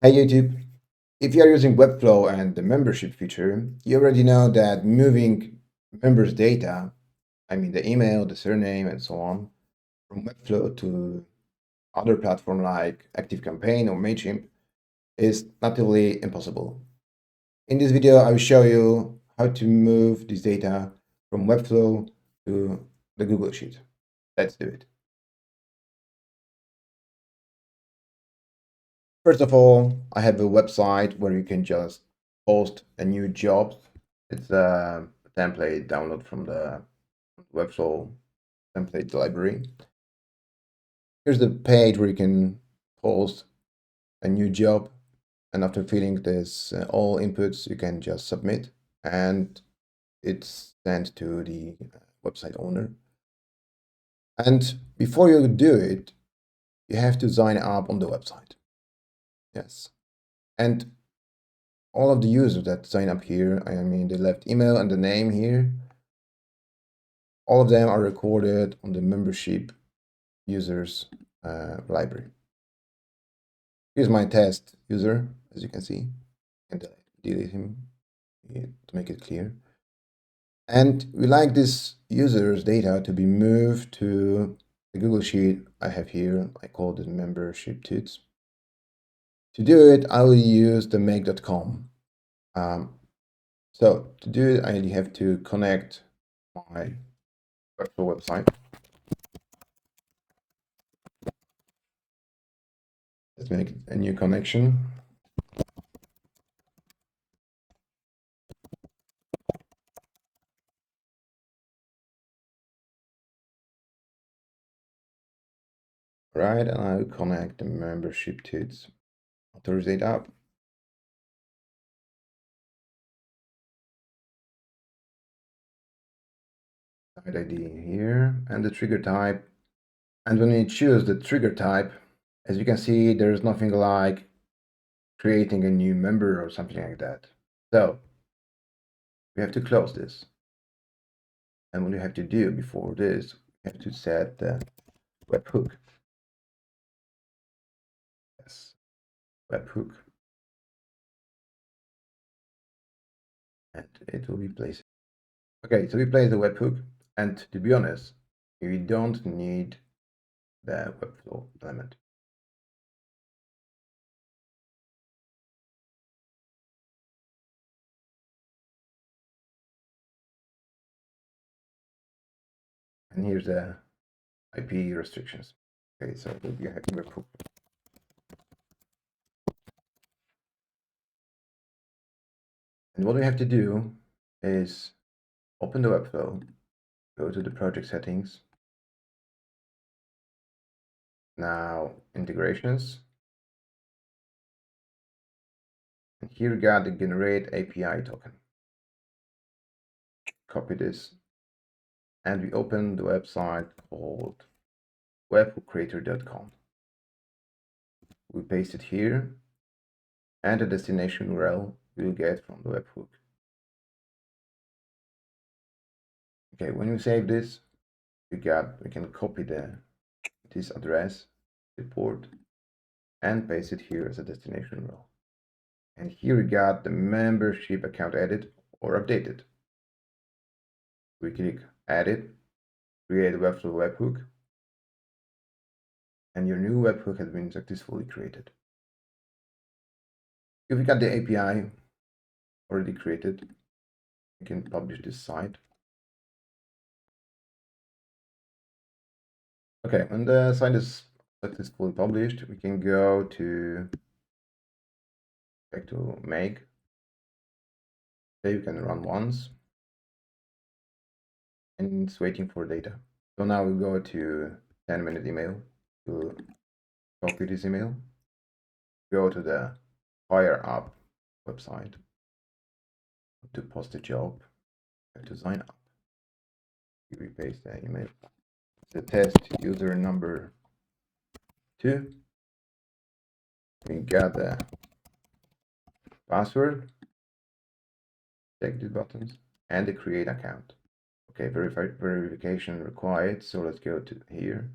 Hey YouTube, if you are using Webflow and the membership feature, you already know that moving members' data, I mean the email, the surname, and so on, from Webflow to other platform like ActiveCampaign or Mailchimp is natively impossible. In this video, I will show you how to move this data from Webflow to the Google Sheet. Let's do it. First of all, I have a website where you can just post a new job. It's a template download from the Webflow template library. Here's the page where you can post a new job, and after filling this all inputs, you can just submit, and it's sent to the website owner. And before you do it, you have to sign up on the website. Yes, and all of the users that sign up here, I mean, they left email and the name here. All of them are recorded on the membership users library. Here's my test user, as you can see. I can delete him to make it clear. And we like this user's data to be moved to the Google Sheet I have here. I call it membership tuts. To do it, I will use the make.com. So to do it, I have to connect my virtual website. Let's make a new connection. Right, and I will connect the membership to its authorizate app. Site ID here and the trigger type. And when you choose the trigger type, as you can see, there's nothing like creating a new member or something like that. So we have to close this. And what you have to do before this, you have to set the webhook. Yes, webhook. And it will be placed. Okay, so we place the webhook. And to be honest, we don't need the Webflow element. And here's the IP restrictions. Okay, so we have Webhook. And what we have to do is open the Webflow, go to the project settings. Now integrations. And here we got the generate API token. Copy this. And we open the website called webhookcreator.com. We paste it here. And the destination URL we'll get from the webhook. Okay, when we save this, we can copy this address, the port, and paste it here as a destination URL. And here we got the membership account added or updated. We click Edit, create a Webflow webhook, and your new webhook has been successfully created. If we got the API already created, we can publish this site. Okay, when the site is successfully published, we can go back to make. Okay, you can run once, and it's waiting for data. So now we go to 10-minute email to copy this email. Go to the HireUP website to post a job and to sign up. We paste the email. The test user number 2. We got the password. Check these buttons and the create account. Okay, verification required. So let's go to here.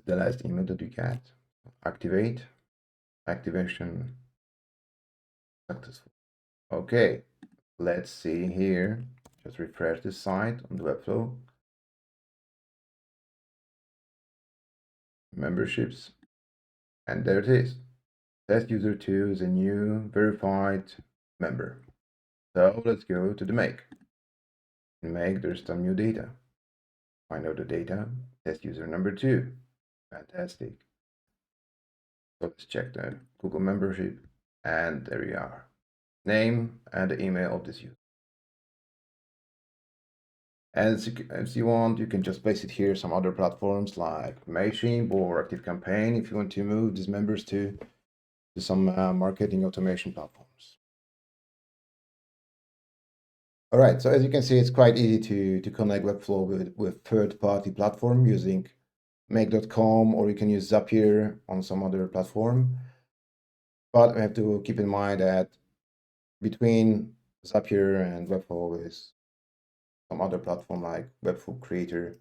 the last email that you get. Activate, activation successful. Okay, let's see here. Just refresh the site on the Webflow. Memberships, and there it is. Test user 2 is a new verified member. So let's go to the make. In make, there's some new data. Find out the data. Test user number 2. Fantastic. So let's check the Google membership, and there we are. Name and the email of this user. And as you want, you can just place it here. Some other platforms like Mailchimp or ActiveCampaign if you want to move these members to some marketing automation platforms. All right, so as you can see, it's quite easy to connect Webflow with third-party platform using make.com, or you can use Zapier on some other platform. But we have to keep in mind that between Zapier and Webflow is some other platform like Webhook Creator,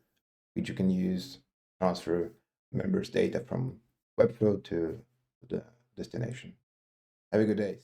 which you can use transfer members' data from Webflow to the destination. Have a good day.